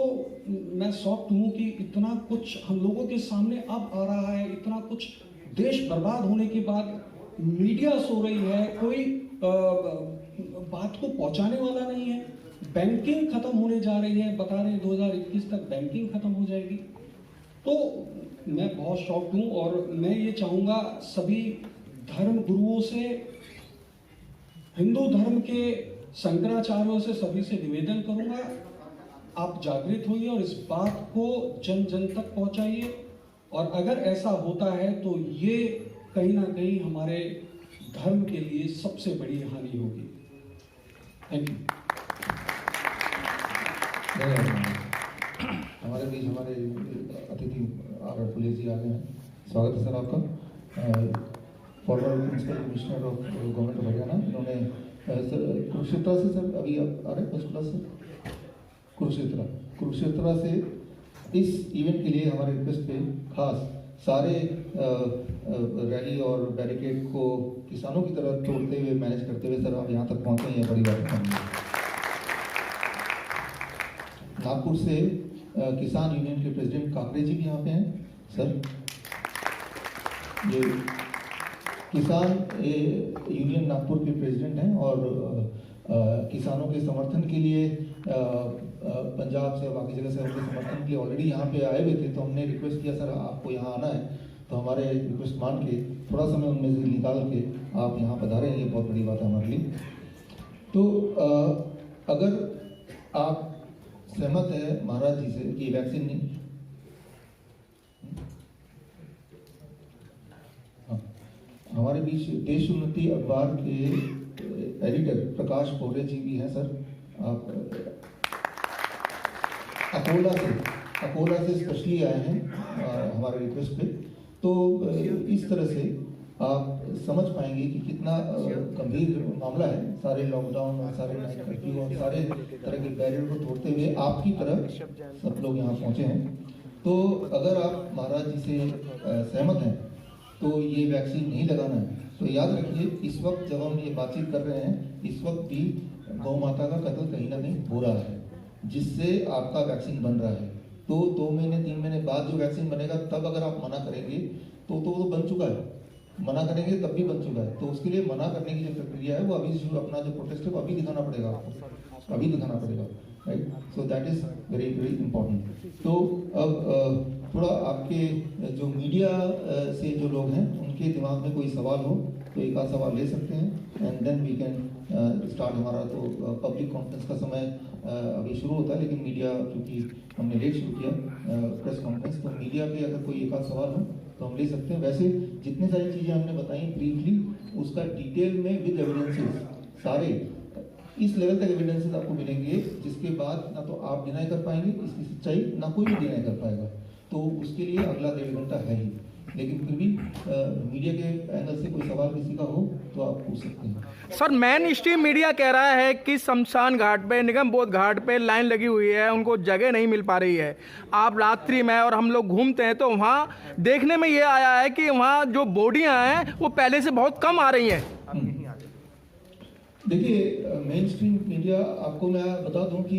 मैं शॉक्ड हूँ कि इतना कुछ हम लोगों के सामने अब आ रहा है, इतना कुछ देश बर्बाद होने के बाद मीडिया सो रही है, कोई बात को पहुंचाने वाला नहीं है। बैंकिंग खत्म होने जा रही है, बता रहे हैं 2021 तक बैंकिंग खत्म हो जाएगी। तो मैं बहुत शॉक्ड हूं, और मैं ये चाहूंगा सभी धर्म गुरुओं से, हिंदू धर्म के शंकराचार्यों से, सभी से निवेदन करूंगा, आप जागृत होइए और इस बात को जन जन तक पहुंचाइए। और अगर ऐसा होता है तो ये कहीं ना कहीं हमारे धर्म के लिए सबसे बड़ी हानि होगी। Thank you. हमारे बीच हमारे अतिथि आर पुलिस जी आ गए हैं। स्वागत है सर आपका। Former principal commissioner of government of Haryana, इन्होंने सर कुरुक्षेत्र से, सर अभी आप आ रहे हैं पंचकुला से, कुरुक्षेत्र से इस इवेंट के लिए हमारे रिक्वेस्ट पे खास सारे रैली और बैरिकेड को किसानों की तरह तोड़ते हुए, मैनेज करते हुए सर आप यहाँ तक पहुँचे हैं, बड़ी बात है। नागपुर से किसान यूनियन के प्रेसिडेंट काकरे जी भी यहाँ पे हैं। सर ये किसान यूनियन नागपुर के प्रेसिडेंट हैं और किसानों के समर्थन के लिए पंजाब से, बाकी जगह से उनके समर्थन के लिए ऑलरेडी यहाँ पे आए हुए थे। तो हमने रिक्वेस्ट किया सर आपको यहाँ आना है, तो हमारे रिक्वेस्ट मान के थोड़ा समय उनमें से निकाल के आप यहाँ पधारे हैं, ये बहुत बड़ी बात है हमारे लिए। तो अगर आप सहमत है महाराज जी से कि वैक्सीन नहीं, हाँ, हमारे बीच देश उन्नति अखबार के एडिटर प्रकाश पोरे जी भी हैं सर। आप अकोला से स्पेशली आए हैं हमारे रिक्वेस्ट पे। तो इस तरह से आप समझ पाएंगे कि कितना गंभीर मामला है। सारे लॉकडाउन और सारे नाइट कर्फ्यू और सारे तरह के बैरियर को तोड़ते हुए आपकी तरह सब लोग यहाँ पहुँचे हैं। तो अगर आप महाराज जी से सहमत हैं तो ये वैक्सीन नहीं लगाना है, तो याद रखिए इस वक्त जब हम ये बातचीत कर रहे हैं, इस वक्त भी गौ माता का कत्ल कहीं ना कहीं हो रहा है, जिससे आपका वैक्सीन बन रहा है। तो 2 महीने 3 महीने बाद जो वैक्सीन बनेगा, तब अगर आप मना करेंगे तो वो बन चुका है, मना करेंगे तब भी बन चुका है। तो उसके लिए मना करने की जो प्रक्रिया है वो अभी अपना जो प्रोटेस्ट है वो अभी दिखाना पड़ेगा आपको, अभी दिखाना पड़ेगा, right. So that is very very important. तो अब थोड़ा आपके जो मीडिया से जो लोग हैं उनके दिमाग में कोई सवाल हो तो एक आध सवाल ले सकते हैं, and then we can start. हमारा तो पब्लिक कॉन्फ्रेंस का समय अभी शुरू होता है, लेकिन मीडिया क्योंकि हमने लेट शुरू किया प्रेस कॉन्फ्रेंस, तो मीडिया के अगर कोई एक आध सवाल हो तो हम ले सकते हैं। वैसे जितनी सारी चीज़ें हमने बताई ब्रीफली, उसका डिटेल में विद एविडेंसेस, सारे इस लेवल तक एविडेंसेस आपको मिलेंगे, जिसके बाद ना तो आप डिनाई कर पाएंगे इसकी सच्चाई, ना कोई भी डिनाई कर पाएगा। तो उसके लिए अगला 1.5 घंटा है ही, लेकिन फिर भी मीडिया के एंगल से कोई सवाल किसी का हो तो आप पूछ सकते हैं। सर, मेन स्ट्रीम मीडिया कह रहा है कि शमशान घाट पे, निगम बोध घाट पे लाइन लगी हुई है, उनको जगह नहीं मिल पा रही है। आप रात्रि में और हम लोग घूमते हैं तो वहाँ देखने में ये आया है कि वहाँ जो बॉडियाँ हैं वो पहले से बहुत कम आ रही हैं। देखिए मेन स्ट्रीम मीडिया, आपको मैं बता दूं कि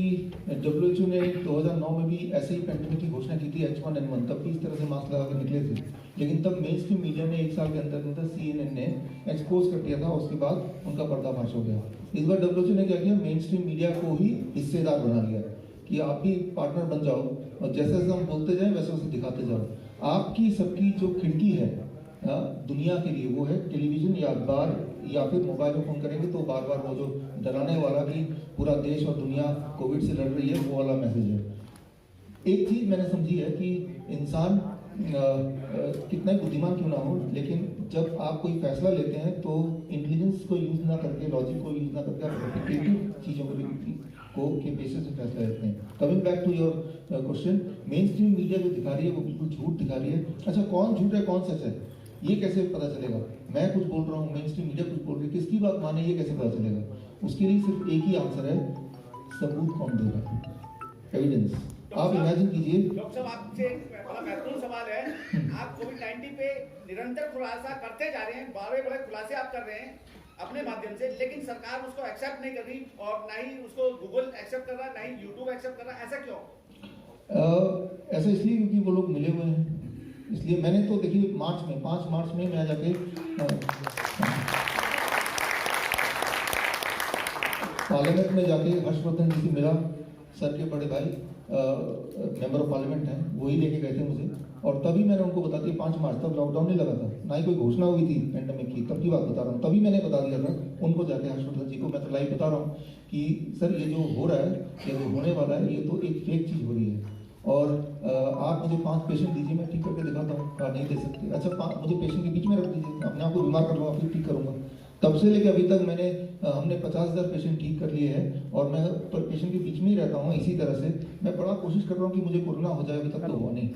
WHO ने 2009 में भी ऐसे ही पेंडेमिक की घोषणा की थी H1N1, तब भी इस तरह से मास्क लगा कर निकले थे, लेकिन तब मेन स्ट्रीम मीडिया ने 1 साल के अंदर CNN ने एक्सपोज कर दिया था, उसके बाद उनका पर्दाफाश हो गया। इस बार WHO ने क्या किया, मेन स्ट्रीम मीडिया को ही हिस्सेदार बना लिया कि आप भी पार्टनर बन जाओ और जैसे जैसे हम बोलते जाएं वैसे वैसे दिखाते जाओ। आपकी सबकी जो खिड़की है दुनिया के लिए, वो है टेलीविजन या अखबार या फिर मोबाइल में फोन करेंगे तो बार बार वो जो डराने वाला कि पूरा देश और दुनिया कोविड से लड़ रही है, वो वाला मैसेज है। एक चीज मैंने समझी है कि इंसान कितना ही बुद्धिमान क्यों ना हो, लेकिन जब आप कोई फैसला लेते हैं तो इंटेलिजेंस को यूज ना करके, लॉजिक को यूज ना करके, आप रेपिटेटिव चीजों को के बेसिस पे फैसला लेते हैं। Coming back to your question, mainstream media जो दिखा रही है वो बिल्कुल झूठ दिखा रही है। अच्छा, कौन झूठ है कौन सच है ये कैसे पता चलेगा? मैं कुछ बोल रहा हूँ, मेन स्ट्रीम मीडिया कुछ बोल रही है, किसकी बात माने ये कैसे पता चलेगा? उसके लिए सिर्फ एक ही आंसर है, सबूत कौन दे रहा है, एविडेंस। आप इमेजिन कीजिए। डॉक्टर साहब, आपसे बड़ा महत्वपूर्ण सवाल है। आप कोविड-19 पे निरंतर खुलासा करते जा रहे हैं, बड़े खुलासे आप कर रहे हैं अपने माध्यम से, लेकिन सरकार उसको एक्सेप्ट नहीं कर रही और ना ही उसको गूगल एक्सेप्ट कर रहा है, ना ही यूट्यूब एक्सेप्ट कर रहा है। ऐसा क्यों? ऐसा इसलिए क्योंकि वो लोग मिले हुए हैं, इसलिए मैंने तो देखिए 5 मार्च में मैं जाके पार्लियामेंट में जाके हर्षवर्धन जी से मिला, सर के बड़े भाई मेंबर ऑफ पार्लियामेंट हैं, वही लेके गए थे मुझे, और तभी मैंने उनको बता दिया 5 मार्च, तब लॉकडाउन नहीं लगा था, ना ही कोई घोषणा हुई थी पेंडेमिक की, तब की बात बता रहा हूँ। तभी मैंने बता दिया था उनको जाके, हर्षवर्धन जी को मैं तो लाइव बता रहा हूँ कि सर ये जो हो रहा है, ये जो होने वाला है, ये तो एक फेक चीज हो रही है, और आप मुझे 5 पेशेंट दीजिए, मैं ठीक करके दिखाता हूँ। नहीं दे सकते? अच्छा, मुझे पेशेंट के बीच में रख दीजिए, अपने आप को बीमार कर लो, आप ठीक करूँगा। तब से लेकर अभी तक हमने 50,000 पेशेंट ठीक कर लिए हैं, और मैं पेशेंट के बीच में ही रहता हूँ। इसी तरह से मैं बड़ा कोशिश कर रहा हूँ कि मुझे कोरोना हो जाए, अभी तक तो हुआ नहीं।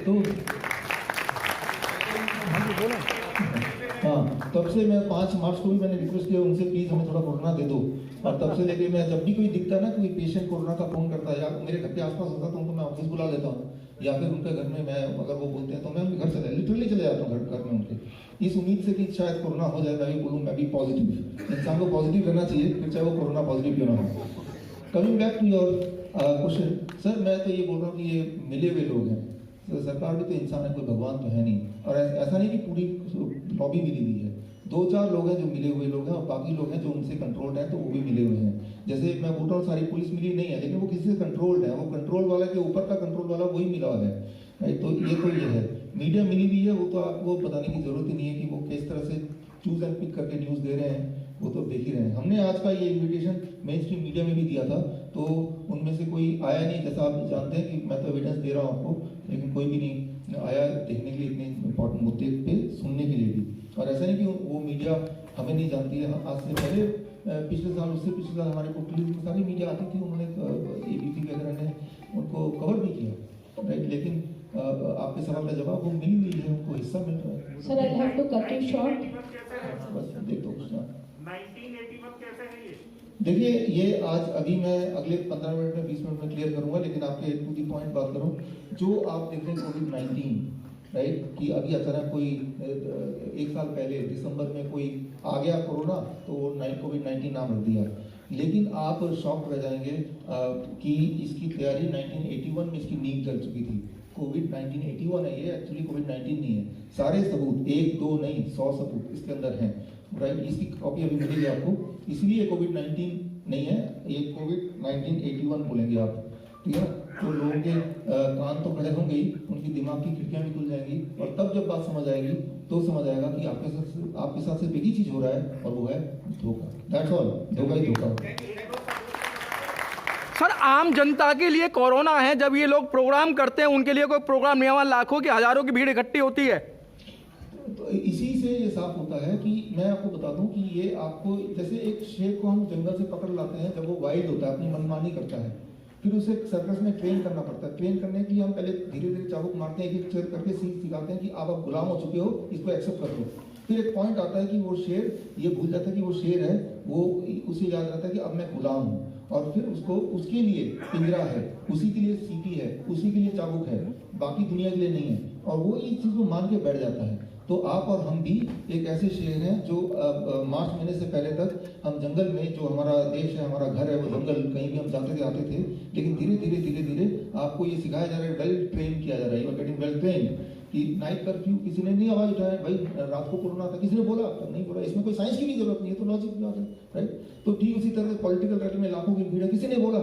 तो हाँ, तब से मैं 5 मार्च को भी मैंने रिक्वेस्ट किया उनसे, प्लीज हमें थोड़ा कोरोना दे दो, और तब से लेके मैं जब भी कोई दिखता है ना, कोई पेशेंट कोरोना का फोन करता है या मेरे घर के आसपास होता है तो उनको मैं ऑफिस बुला लेता हूँ, या फिर उनके घर में मैं, अगर वो बोलते हैं तो मैं उनके घर लिटरली चले जाता हूँ घर में उनके, इस उम्मीद से कि शायद कोरोना हो जाए, मैं भी बोलूँ मैं भी पॉजिटिव। इंसान को पॉजिटिव रहना चाहिए, फिर चाहे वो कोरोना पॉजिटिव क्यों ना हो। Coming back to your question, sir मैं तो ये बोल रहा हूँ कि ये मिले हुए लोग हैं, तो सरकार भी तो इंसान है, कोई भगवान तो है नहीं, और ऐसा नहीं कि पूरी लॉबी मिली हुई है, 2-4 लोग हैं जो मिले हुए लोग हैं, और बाकी लोग हैं जो उनसे कंट्रोल्ड हैं, तो वो भी मिले हुए हैं। जैसे मैं बोल रहा हूँ सारी पुलिस मिली नहीं है, लेकिन वो किसी से कंट्रोल्ड है, वो कंट्रोल वाला के ऊपर का कंट्रोल वाला वही मिला है, राइट? तो ये है, मीडिया मिली हुई है, वो तो आपको बताने की जरूरत ही नहीं है कि वो किस तरह से चूज एंड पिक करके न्यूज दे रहे हैं, वो तो देख ही रहे हैं। हमने आज का ये इन्विटेशन मेन स्ट्रीम मीडिया में भी दिया था, तो उनमें से कोई आया नहीं, जैसा आप जानते हैं कि मैं तो एविडेंस दे रहा हूँ आपको, लेकिन कोई भी नहीं आया देखने के लिए, इतने इंपॉर्टेंट मुद्दे पे सुनने के लिए भी। और ऐसा नहीं कि वो मीडिया हमें नहीं जानती है, आज से पहले पिछले साल, उससे पिछले साल हमारे पुलिस में सारी मीडिया आती थी, उन्होंने ABP वगैरह ने उनको कवर भी किया, राइट? लेकिन आपके सवाल का जवाब वो मिली हुई है, उनको हिस्सा मिल रहा है। Sir I have to cut it short. बस देख दो कुछ ना। 1981 कैसे है ये? देखिए ये आज अभी मैं अगले 15 मिनट में 20 मिनट में क्लियर करूंगा, लेकिन आपके टू दी पॉइंट बात करूं, जो आप देख रहे हैं कोविड-19, राइट, कि अभी अचानक कोई 1 साल पहले दिसंबर में कोई आ गया कोरोना, तो कोविड-19 नाम रख दिया, लेकिन आप शॉक रह जाएंगे कि इसकी तैयारी 1981 में इसकी नींव चल चुकी थी। कोविड-19 81 है ये, एक्चुअली कोविड-19 नहीं है। सारे सबूत 1-2 नहीं 100 सबूत इसके अंदर हैं, राइट? इसकी कॉपी अभी मिलेगी आपको, इसलिए कोविड-19 नहीं है, ये कोविड-19 81 बोलेंगे आप, ठीक है? तो लोगों के कान तो खड़े होंगे ही, उनकी दिमाग की खिड़कियां भी खुल जाएंगी, और तब जब बात समझ आएगी तो समझ आएगा कि आपके साथ सिर्फ एक ही चीज हो रहा है, और वो है धोखा। दैट्स ऑल, धोखा ही धोखा। सर आम जनता के लिए कोरोना है, जब ये लोग प्रोग्राम करते हैं उनके लिए कोई प्रोग्राम नहीं है, वहाँ लाखों की हजारों की भीड़ इकट्ठी होती है। तो इसी से ये साफ होता है कि मैं आपको बता दूं कि ये आपको, जैसे एक शेर को हम जंगल से पकड़ लाते हैं, जब वो वाइल्ड होता है, अपनी मनमानी करता है, फिर उसे सर्कस में ट्रेन करना पड़ता है। ट्रेन करने के लिए हम पहले धीरे धीरे चाबुक मारते हैं, एक एक करके सिखाते हैं कि आप गुलाम हो चुके हो, इसको एक्सेप्ट कर लो। फिर एक पॉइंट आता है कि वो शेर ये भूल जाता है कि वो शेर है, वो उसे याद रहता है कि अब मैं गुलाम हूँ, और फिर उसको उसके लिए पिंजरा है, उसी के लिए सीटी है, उसी के लिए चाबुक है, बाकी दुनिया के लिए नहीं है, और वो इस चीज को मान के बैठ जाता है। तो आप और हम भी एक ऐसे शेर हैं जो मार्च महीने से पहले तक हम जंगल में, जो हमारा देश है, हमारा घर है, वो जंगल, कहीं भी हम जाते थे आते थे, लेकिन धीरे धीरे धीरे धीरे आपको ये सिखाया जा रहा है, वेल ट्रेन किया जा रहा है, you are getting well train कि नाइट कर्फ्यू किसी ने नहीं आवाज उठाया, भाई रात को कोरोना था, किसी ने बोला? नहीं बोला। इसमें कोई साइंस की भी जरूरत नहीं है, तो लॉजिक की बात है, राइट। तो ठीक उसी तरह से पॉलिटिकल रैली में लाखों की भीड़ है, किसी ने बोला,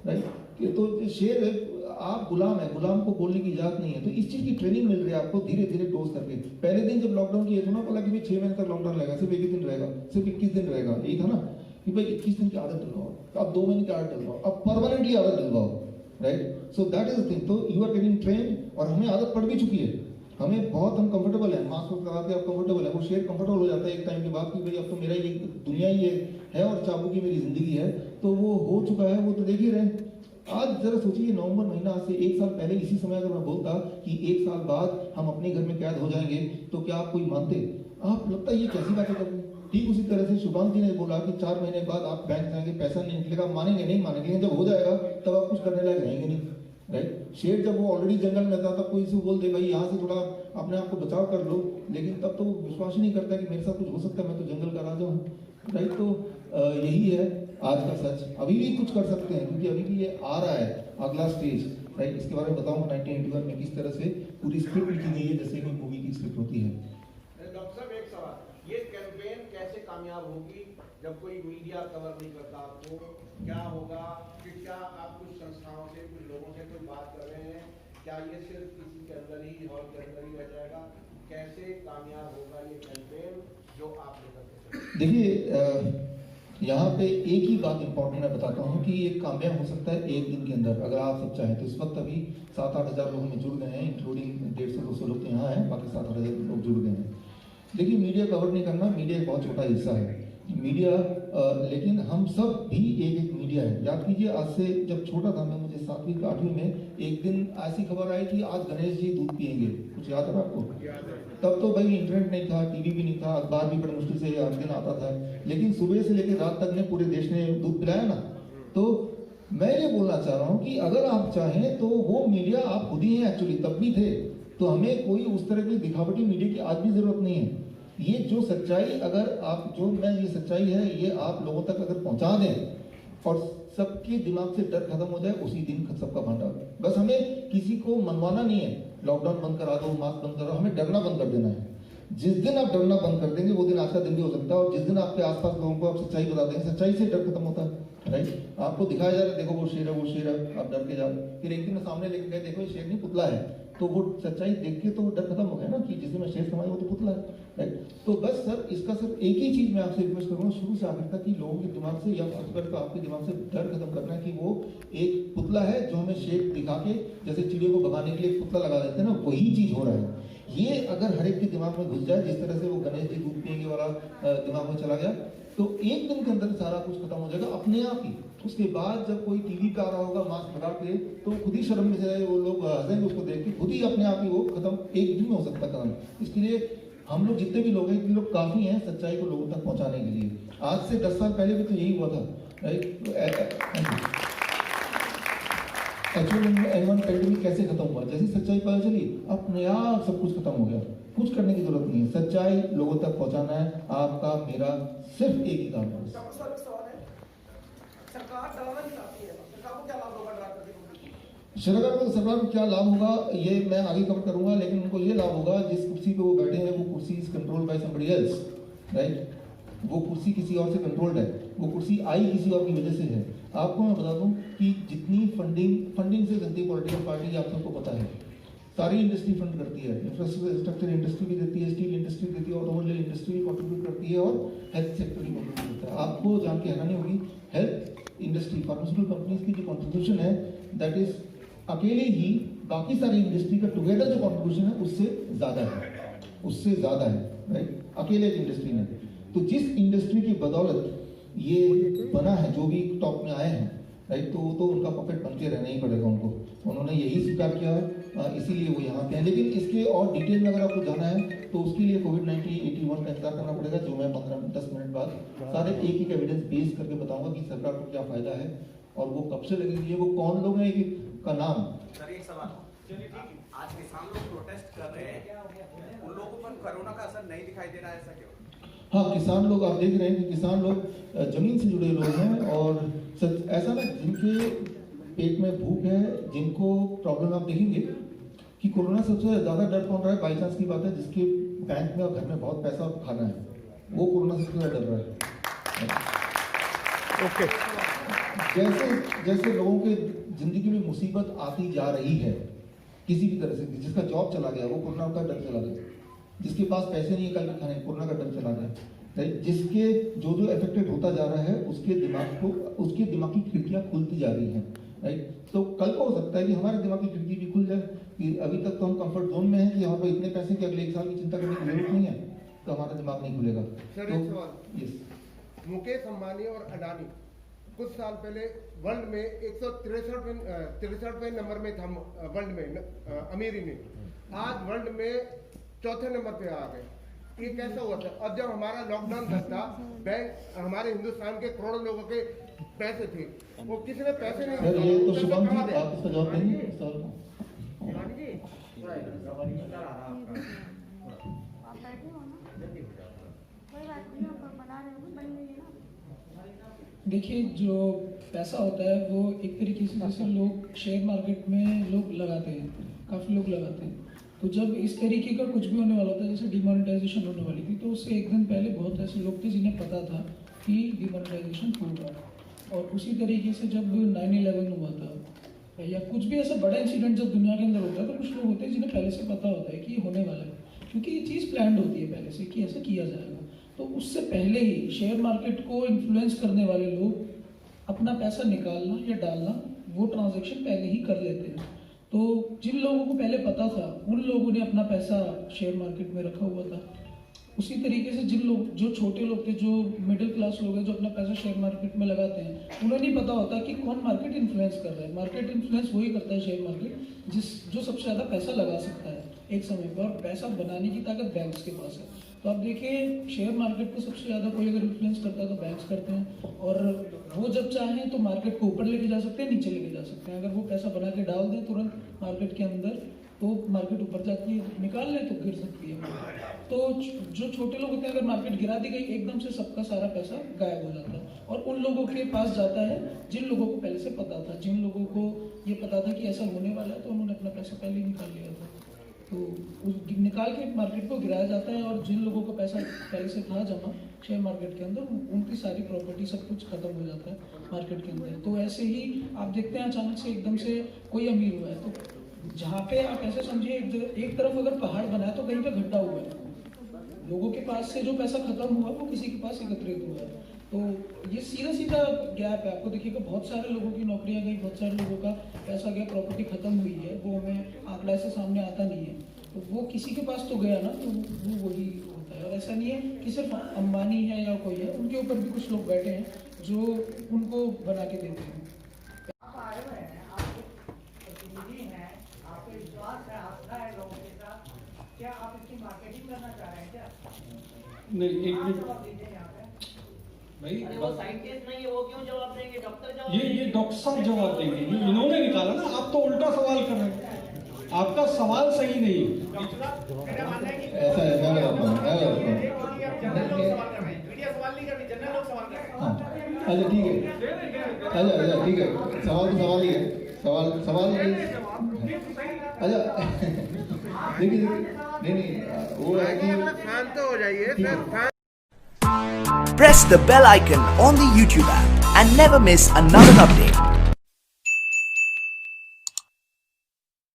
राइट। तो शेर आप गुलाम है, गुलाम को बोलने की इजाजत नहीं है। तो इस चीज की ट्रेनिंग मिल रही है आपको धीरे धीरे डोज करके। पहले दिन जब लॉकडाउन किया था ना, बोला कि भाई 6 महीने तक लॉकडाउन रहेगा, सिर्फ 1 दिन रहेगा, सिर्फ 21 दिन रहेगा, यही था ना कि भाई 21 दिन की आदत डलवाओ, अब 2 महीने की आदत डलवाओ, अब परमानेंटली आदत डलवाओ, right. So that is the thing. तो यू आर गेटिंग ट्रेन और हमें आदत पड़ भी चुकी है, हमें बहुत, हम कंफर्टेबल है, मास्क लगा के आप कंफर्टेबल है। वो शेर कंफर्टेबल हो जाता है एक टाइम के बाद कि भाई अब तो मेरा ये दुनिया ही है और चाबू की मेरी जिंदगी है, तो वो हो चुका है, वो तो देख ही रहे। आज जरा सोचिए, नवंबर महीना से 1 साल पहले इसी समय अगर मैं बोलता कि 1 साल बाद हम अपने घर में कैद हो जाएंगे, तो क्या आप कोई मानते? आप लगता है ये कैसी बातें कर रहे हैं। ठीक उसी तरह से शुभांश जी ने बोला कि 4 महीने बाद आप बैंक जाएंगे, पैसा नहीं निकलेगा, मानेंगे नहीं मानेंगे, लेकिन जब हो जाएगा तब आप कुछ करने लायक रहेंगे नहीं, राइट। शेर जब वो ऑलरेडी जंगल में था तब कोई से बोल दे भाई यहाँ से थोड़ा अपने आप को बचाव कर लो, लेकिन तब तो वो विश्वास ही नहीं करता कि मेरे साथ कुछ हो सकता है, मैं तो जंगल का राजा हूँ, राइट। तो यही है आज का सच। अभी भी कुछ कर सकते हैं क्योंकि अभी भी ये आ रहा है अगला स्टेज, राइट। इसके बारे में बताऊंगा 1981 में किस तरह से पूरी स्क्रिप्ट लिखी गई है, जैसे कोई मूवी की स्क्रिप्ट होती है। डॉक्टर साहब एक सवाल, ये कैंपेन कैसे कामयाब होगी जब कोई मीडिया कवर नहीं करता आपको? क्या होगा कि क्या आप कुछ संस्थाओं से, कुछ लोगों से कोई बात कर रहे हैं? क्या ये सिर्फ किसी के अंदर ही, हॉल के अंदर ही रह जाएगा? कैसे कामयाब होगा ये कैंपेन जो आप लेकर के? देखिए यहाँ पे एक ही बात इंपॉर्टेंट मैं बताता हूँ कि ये कामयाब हो सकता है 1 दिन के अंदर, अगर आप सब चाहें तो। इस वक्त अभी 7-8 हज़ार लोग में जुड़ गए हैं, इंक्लूडिंग 150-200 लोग तो यहाँ हैं, बाकी 7-8 हज़ार लोग जुड़ गए हैं। देखिए मीडिया कवर नहीं करना, मीडिया एक बहुत छोटा हिस्सा है मीडिया, लेकिन हम सब भी एक मीडिया है। याद कीजिए, आज से जब छोटा था मैं, मुझे 7वीं 8वीं में एक दिन ऐसी खबर आई कि आज गणेश जी दूध पिएंगे, कुछ याद है आपको? तब तो भाई इंटरनेट नहीं था, टीवी भी नहीं था, अखबार भी बड़ी मुश्किल से हर दिन आता था, लेकिन सुबह से लेकर रात तक ने पूरे देश ने दूध पिलाया ना। तो मैं ये बोलना चाह रहा हूँ कि अगर आप चाहें तो वो मीडिया आप खुद ही हैं, एक्चुअली तब भी थे। तो हमें कोई उस तरह की दिखावटी मीडिया की आज भी जरूरत नहीं है। ये जो सच्चाई, अगर आप ये सच्चाई है, ये आप लोगों तक अगर पहुंचा दें और सबके दिमाग से डर खत्म हो जाए, उसी दिन सबका भांडा। बस हमें किसी को मनवाना नहीं है, लॉकडाउन बंद करा दो, मास्क बंद करो, हमें डरना बंद कर देना है। जिस दिन आप डरना बंद कर देंगे वो दिन आज का दिन भी हो सकता है, और जिस दिन आपके आसपास लोगों को आप सच्चाई बता देंगे, सच्चाई से डर खत्म होता है, राइट। आपको दिखाया जा रहा है, देखो वो शेर है, वो शेर है, आप डर के जा रहे, फिर एक दिन में सामने लेके गए, देखो ये शेर नहीं पुतला है, तो वो सच्चाई देख के तो डर खत्म हो गया ना कि जिस दिन मैं शेर समाया वो तो पुतला है, राइट। तो बस सर, इसका सिर्फ एक ही चीज मैं आपसे रिक्वेस्ट करूंगा शुरू से आखिर तक, कि लोगों के दिमाग से, या सबसे आपके दिमाग से डर खत्म करना है कि वो एक पुतला है जो हमें शेर दिखा के, जैसे चिड़ियों को भगाने के लिए एक पुतला लगा देते हैं ना, वही चीज हो रहा है। ये अगर हर एक के दिमाग में घुस जाए, जिस तरह से वो गणेश जी दूध पिएंगे वाला दिमाग में चला गया, तो 1 दिन के अंदर सारा कुछ खत्म हो जाएगा अपने आप ही। उसके बाद जब कोई टीवी पे आ रहा होगा मास्क लगा के, तो खुद ही शर्म में से वो लोग हंसेंगे उसको देख के, खुद ही अपने आप ही वो खत्म 1 दिन में हो सकता है खत्म। इसलिए हम लोग जितने भी लोग हैं, इतने लोग काफी हैं सच्चाई को लोगों तक पहुंचाने के लिए। आज से 10 साल पहले भी तो यही हुआ था, राइट। एक्चुअली एन1 पेंडेमिक कैसे खत्म हुआ? जैसे सच्चाई पता चली, अपने आप सब कुछ खत्म हो गया, कुछ करने की जरूरत नहीं है, सच्चाई लोगों तक पहुंचाना है आपका मेरा सिर्फ एक ही काम है। सरकार को क्या लाभ होगा ये मैं आगे कवर करूंगा, लेकिन उनको ये लाभ होगा जिस कुर्सी पे वो बैठे हैं वो कुर्सी is controlled by somebody else, right. वो कुर्सी किसी और से कंट्रोल्ड है, वो कुर्सी आई किसी और की वजह से है। आपको मैं बता दूं कि जितनी फंडिंग से जनता पॉलिटिकल पार्टी, आप सबको पता है, सारी इंडस्ट्री फंड करती है, इंफ्रास्ट्रक्चर इंडस्ट्री भी देती है, स्टील इंडस्ट्री देती है, ऑटोमोबाइल इंडस्ट्री भी कंट्रीब्यूट करती है, और हेल्थ सेक्टर भी कंट्रीब्यूट करता है। आपको जान के हैरानी होगी, हेल्थ इंडस्ट्री, फार्मास्यूटिकल कंपनीज की जो कंट्रीब्यूशन है, दैट इज अकेले ही बाकी सारी इंडस्ट्री का टुगेदर जो कंट्रीब्यूशन है उससे ज्यादा है, राइट, अकेले इंडस्ट्री में। तो जिस इंडस्ट्री की बदौलत ये बना है, जो भी टॉप में आए हैं, राइट, तो उनका पॉकेट बन के रहना ही पड़ेगा उनको। उन्होंने यही स्वीकार किया है, इसीलिए वो यहाँ पे हैं। लेकिन इसके और डिटेल में अगर आपको जाना है तो उसके लिए कोविड-19 का इंतजार करना पड़ेगा, जो मैं 15-10 मिनट बाद सारे एक एविडेंस बेस करके बताऊंगा कि सरकार को क्या फायदा है और वो कब से लगेगी, वो कौन लोग हैं, का नाम। सर एक सवाल, आज किसान लोग प्रोटेस्ट कर रहे हैं, उन लोगों पर कोरोना का असर नहीं दिखाई दे रहा है, ऐसा क्यों? हाँ, किसान लोग आप देख रहे हैं कि किसान लोग जमीन से जुड़े लोग हैं, और ऐसा ना जिनके पेट में भूख है, जिनको प्रॉब्लम, आप देखेंगे कि कोरोना सबसे ज़्यादा डर कौन रहा है, बाई चांस की बात है, जिसके बैंक में और घर में बहुत पैसा खाना है, वो कोरोना से सबसे ज़्यादा डर रहा है। ओके। जैसे जैसे लोगों के जिंदगी में मुसीबत आती जा रही है किसी भी तरह से, जिसका जॉब चला गया वो कोरोना का डर चला गया, जिसके पास पैसे नहीं है कल के खाने, कोरोना का डर चला गया, राइट। जिसके जो अफेक्टेड होता जा रहा है उसके दिमागी खिड़कियां खुलती जा रही हैं, राइट। तो कल को हो सकता है कि हमारे दिमाग की खिड़की भी खुल जाए कि अभी तक तो हम कंफर्ट जोन में हैं कि यहाँ पर इतने पैसे की अगले 1 साल की चिंता करने की जरूरत नहीं है, तो हमारा दिमाग नहीं खुलेगा। सर एक सवाल, मुकेश अंबानी और अडानी कुछ साल पहले वर्ल्ड में 163वें नंबर में था वर्ल्ड में अमीरी में, आज वर्ल्ड में 4थे नंबर पे आ गए। ये कैसा हुआ था? अब जब हमारा लॉकडाउन था, बैंक हमारे हिंदुस्तान के करोड़ों लोगों के पैसे थे, वो किसी ने पैसे नहीं सर ये तो शुभम जी आप इसका जवाब देंगे इस सवाल का? देखिए, जो पैसा होता है वो एक तरीके से जैसे लोग शेयर मार्केट में लोग लगाते हैं, काफ़ी लोग लगाते हैं, तो जब इस तरीके का कुछ भी होने वाला था, जैसे डिमोनेटाइजेशन होने वाली थी, तो उससे एक दिन पहले बहुत ऐसे लोग थे जिन्हें पता था कि डिमोनेटाइजेशन होगा, और उसी तरीके से जब 9/11 हुआ था या कुछ भी ऐसा बड़ा इंसिडेंट जब दुनिया के अंदर होता है, तो कुछ लोग होते हैं जिन्हें पहले से पता होता है कि ये होने वाला है, क्योंकि ये चीज़ प्लान्ड होती है पहले से कि ऐसा किया जाएगा। तो उससे पहले ही शेयर मार्केट को इन्फ्लुएंस करने वाले लोग अपना पैसा निकालना या डालना, वो ट्रांजैक्शन पहले ही कर लेते हैं। तो जिन लोगों को पहले पता था, उन लोगों ने अपना पैसा शेयर मार्केट में रखा हुआ था। उसी तरीके से जिन लोग, जो छोटे लोग थे, जो मिडिल क्लास लोग हैं, जो अपना पैसा शेयर मार्केट में लगाते हैं, उन्हें नहीं पता होता कि कौन मार्केट इन्फ्लुएंस कर रहा है। मार्केट इन्फ्लुएंस वही करता है शेयर मार्केट जो सबसे ज़्यादा पैसा लगा सकता है एक समय पर, और पैसा बनाने की ताकत बैंक्स के पास है। तो आप देखिए, शेयर मार्केट को सबसे ज़्यादा कोई अगर इन्फ्लुएंस करता है तो बैंक्स करते हैं, और वो जब चाहें तो मार्केट को ऊपर लेके जा सकते हैं, नीचे लेके जा सकते हैं। अगर वो पैसा बना के डाल दें तुरंत मार्केट के अंदर, तो मार्केट ऊपर जाती है, निकाल लें तो गिर सकती है। तो जो छोटे लोग होते हैं, अगर मार्केट गिरा दी गई, एकदम से सबका सारा पैसा गायब हो जाता है, और उन लोगों के पास जाता है जिन लोगों को पहले से पता था, जिन लोगों को ये पता था कि ऐसा होने वाला है, तो उन्होंने अपना पैसा पहले ही निकाल लिया था। तो निकाल के मार्केट को गिराया जाता है, और जिन लोगों को पैसा पहले से था जमा शेयर मार्केट के अंदर, उनकी सारी प्रॉपर्टी सब कुछ खत्म हो जाता है मार्केट के अंदर। तो ऐसे ही आप देखते हैं अचानक से एकदम से कोई अमीर हुआ है, तो जहाँ पे आप ऐसे समझिए एक तरफ अगर पहाड़ बना है तो कहीं पे गड्ढा हुआ है, लोगों के पास से जो पैसा खत्म हुआ वो किसी के पास एकत्रित हुआ है। तो ये सीधा सीधा गैप है। आपको देखिएगा, बहुत सारे लोगों की नौकरियां गई, बहुत सारे लोगों का पैसा गया, प्रॉपर्टी खत्म हुई है, वो हमें आंकड़ा से सामने आता नहीं है। तो वो किसी के पास तो गया ना, तो वो वही होता है। और ऐसा नहीं है कि सिर्फ अंबानी है या कोई है, उनके ऊपर भी कुछ लोग बैठे हैं जो उनको बना के देते हैं। क्या आप इसकी मार्केटिंग करना चाह रहे हैं क्या? नहीं, एक मिनट भाई, वो साइंटिस्ट नहीं है, वो क्यों जवाब देंगे? डॉक्टर जवाब ये डॉक्टर साहब जवाब देंगे, ये इन्होंने निकाला ना, आप तो उल्टा सवाल कर रहे हैं, आपका सवाल सही नहीं है। ऐसा है, मैं बताता हूँ। मीडिया सवाल नहीं कर रही, जनरल लोग सवाल कर रहे हैं। अच्छा ठीक है, अच्छा ठीक है, सवाल तो सवाल ही है, सवाल अच्छा देखिए नहीं वो है कि शांत हो जाइए। Press the bell icon on the YouTube app and never miss another update.